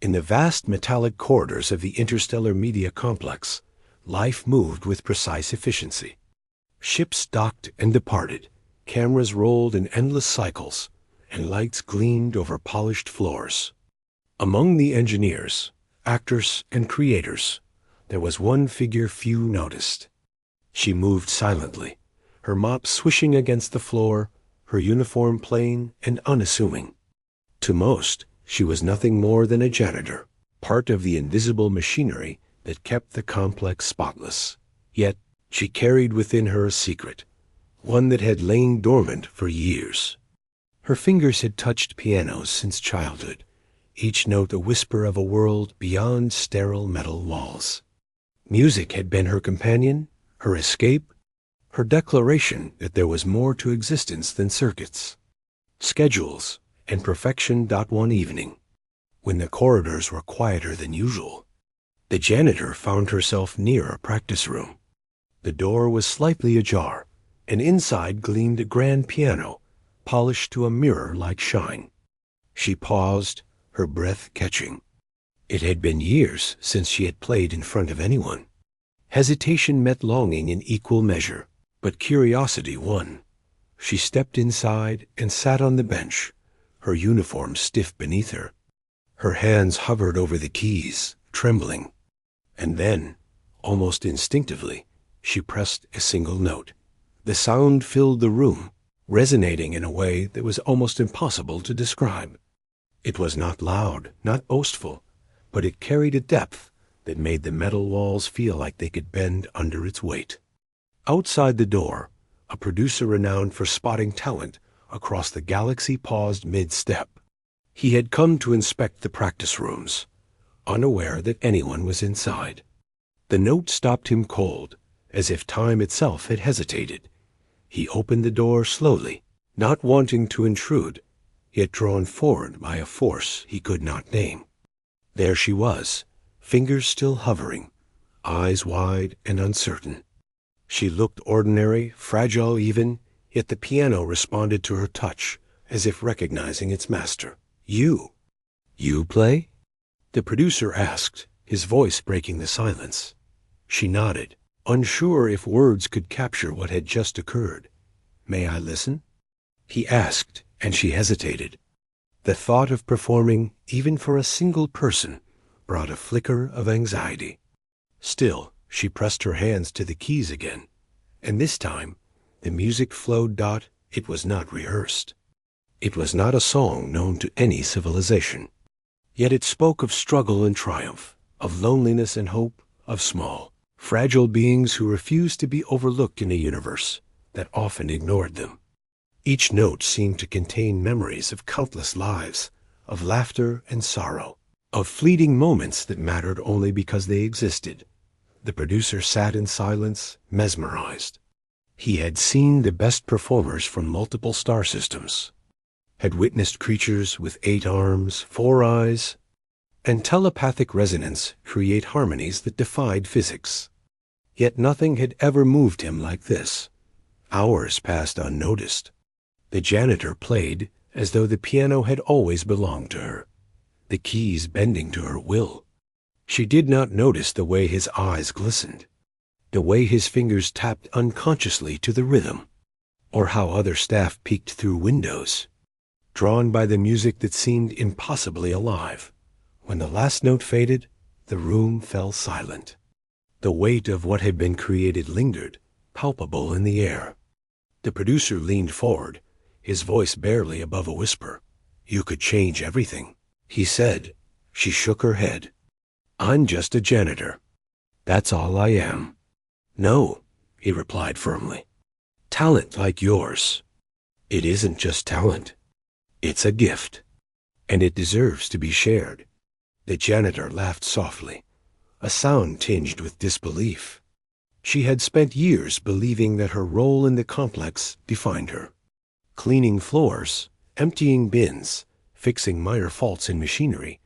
In the vast metallic corridors of the interstellar media complex, life moved with precise efficiency. Ships docked and departed, cameras rolled in endless cycles, and lights gleamed over polished floors. Among the engineers, actors, and creators, there was one figure few noticed. She moved silently, her mop swishing against the floor, her uniform plain and unassuming. To most, she was nothing more than a janitor, part of the invisible machinery that kept the complex spotless. Yet, she carried within her a secret, one that had lain dormant for years. Her fingers had touched pianos since childhood, each note a whisper of a world beyond sterile metal walls. Music had been her companion, her escape, her declaration that there was more to existence than circuits, schedules, and perfection. One evening, when the corridors were quieter than usual, the janitor found herself near a practice room. The door was slightly ajar, and inside gleamed a grand piano, polished to a mirror-like shine. She paused, her breath catching. It had been years since she had played in front of anyone. Hesitation met longing in equal measure, but curiosity won. She stepped inside and sat on the bench, her uniform stiff beneath her. Her hands hovered over the keys, trembling. And then, almost instinctively, she pressed a single note. The sound filled the room, resonating in a way that was almost impossible to describe. It was not loud, not boastful, but it carried a depth that made the metal walls feel like they could bend under its weight. Outside the door, a producer renowned for spotting talent across the galaxy paused mid-step. He had come to inspect the practice rooms, unaware that anyone was inside. The note stopped him cold, as if time itself had hesitated. He opened the door slowly, not wanting to intrude, yet drawn forward by a force he could not name. There she was, fingers still hovering, eyes wide and uncertain. She looked ordinary, fragile even, yet the piano responded to her touch, as if recognizing its master. You play?" The producer asked, his voice breaking the silence. She nodded, unsure if words could capture what had just occurred. "May I listen?" he asked, and she hesitated. The thought of performing, even for a single person, brought a flicker of anxiety. Still, she pressed her hands to the keys again, and this time, the music flowed. It was not rehearsed. It was not a song known to any civilization. Yet it spoke of struggle and triumph, of loneliness and hope, of small, fragile beings who refused to be overlooked in a universe that often ignored them. Each note seemed to contain memories of countless lives, of laughter and sorrow, of fleeting moments that mattered only because they existed. The producer sat in silence, mesmerized. He had seen the best performers from multiple star systems, had witnessed creatures with 8 arms, 4 eyes, and telepathic resonance create harmonies that defied physics. Yet nothing had ever moved him like this. Hours passed unnoticed. The janitor played as though the piano had always belonged to her, the keys bending to her will. She did not notice the way his eyes glistened, the way his fingers tapped unconsciously to the rhythm, or how other staff peeked through windows, drawn by the music that seemed impossibly alive. When the last note faded, the room fell silent. The weight of what had been created lingered, palpable in the air. The producer leaned forward, his voice barely above a whisper. "You could change everything," he said. She shook her head. "I'm just a janitor. That's all I am." "No," he replied firmly. "Talent like yours. It isn't just talent. It's a gift, and it deserves to be shared." The janitor laughed softly, a sound tinged with disbelief. She had spent years believing that her role in the complex defined her. Cleaning floors, emptying bins, fixing minor faults in machinery.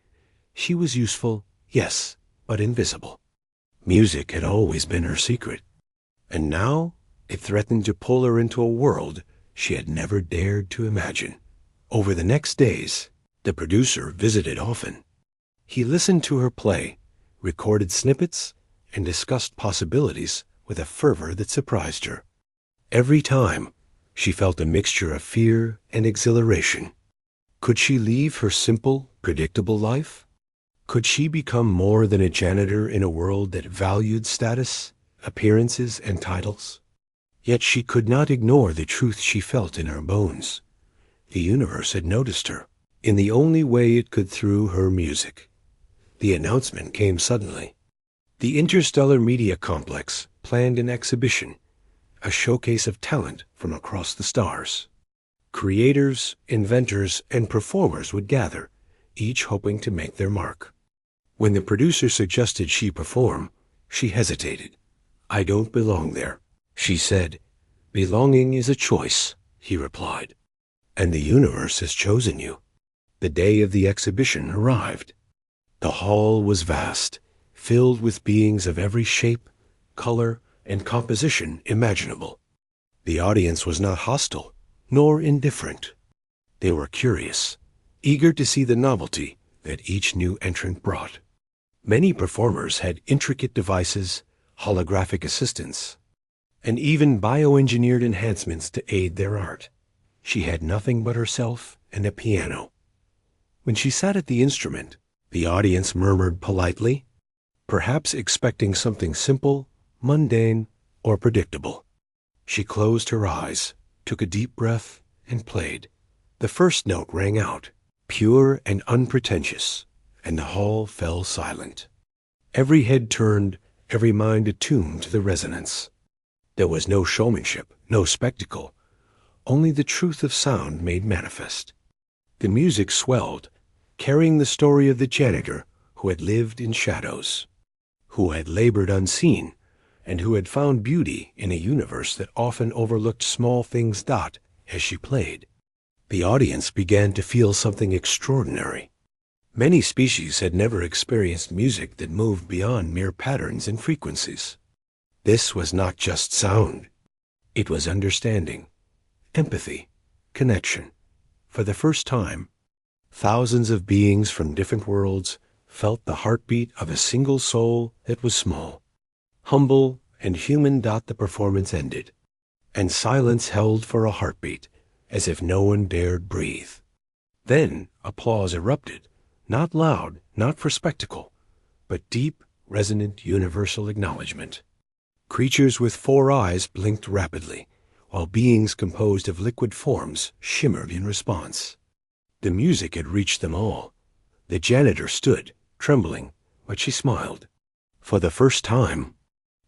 She was useful, yes, but invisible. Music had always been her secret, and now it threatened to pull her into a world she had never dared to imagine. Over the next days, the producer visited often. He listened to her play, recorded snippets, and discussed possibilities with a fervor that surprised her. Every time, she felt a mixture of fear and exhilaration. Could she leave her simple, predictable life? Could she become more than a janitor in a world that valued status, appearances, and titles? Yet she could not ignore the truth she felt in her bones. The universe had noticed her, in the only way it could through her music. The announcement came suddenly. The Interstellar Media Complex planned an exhibition, a showcase of talent from across the stars. Creators, inventors, and performers would gather, each hoping to make their mark. When the producer suggested she perform, she hesitated. "I don't belong there," she said. "Belonging is a choice," he replied. "And the universe has chosen you." The day of the exhibition arrived. The hall was vast, filled with beings of every shape, color, and composition imaginable. The audience was not hostile, nor indifferent. They were curious, eager to see the novelty that each new entrant brought. Many performers had intricate devices, holographic assistants, and even bioengineered enhancements to aid their art. She had nothing but herself and a piano. When she sat at the instrument, the audience murmured politely, perhaps expecting something simple, mundane, or predictable. She closed her eyes, took a deep breath, and played. The first note rang out, pure and unpretentious, and the hall fell silent. Every head turned, every mind attuned to the resonance. There was no showmanship, no spectacle, only the truth of sound made manifest. The music swelled, carrying the story of the janitor who had lived in shadows, who had labored unseen, and who had found beauty in a universe that often overlooked small things. As she played, the audience began to feel something extraordinary. Many species had never experienced music that moved beyond mere patterns and frequencies. This was not just sound. It was understanding, empathy, connection. For the first time, thousands of beings from different worlds felt the heartbeat of a single soul that was small, humble, and human. The performance ended, and silence held for a heartbeat, as if no one dared breathe. Then applause erupted, not loud, not for spectacle, but deep, resonant, universal acknowledgement. Creatures with 4 eyes blinked rapidly, while beings composed of liquid forms shimmered in response. The music had reached them all. The janitor stood, trembling, but she smiled. For the first time,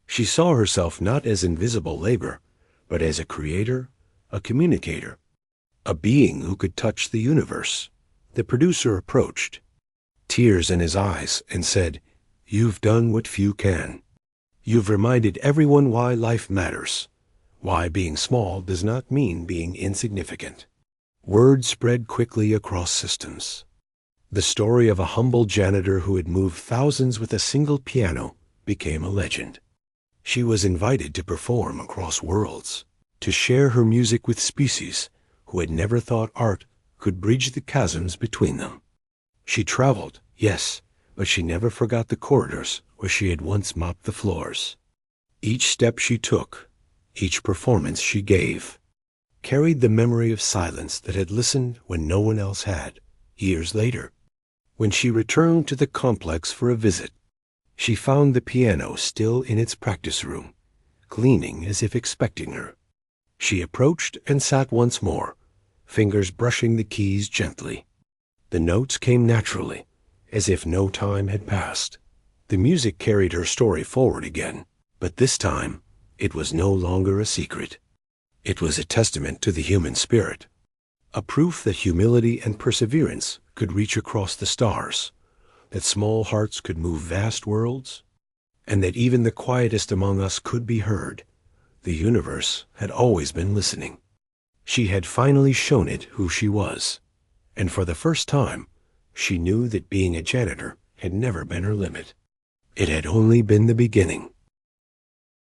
she saw herself not as invisible labor, but as a creator, a communicator, a being who could touch the universe. The producer approached, tears in his eyes, and said, "You've done what few can. You've reminded everyone why life matters, why being small does not mean being insignificant." Word spread quickly across systems. The story of a humble janitor who had moved thousands with a single piano became a legend. She was invited to perform across worlds, to share her music with species who had never thought art could bridge the chasms between them. She traveled, yes, but she never forgot the corridors where she had once mopped the floors. Each step she took, each performance she gave, carried the memory of silence that had listened when no one else had. Years later, when she returned to the complex for a visit, she found the piano still in its practice room, gleaming as if expecting her. She approached and sat once more, fingers brushing the keys gently. The notes came naturally, as if no time had passed. The music carried her story forward again, but this time it was no longer a secret. It was a testament to the human spirit, a proof that humility and perseverance could reach across the stars, that small hearts could move vast worlds, and that even the quietest among us could be heard. The universe had always been listening. She had finally shown it who she was, and for the first time, she knew that being a janitor had never been her limit. It had only been the beginning.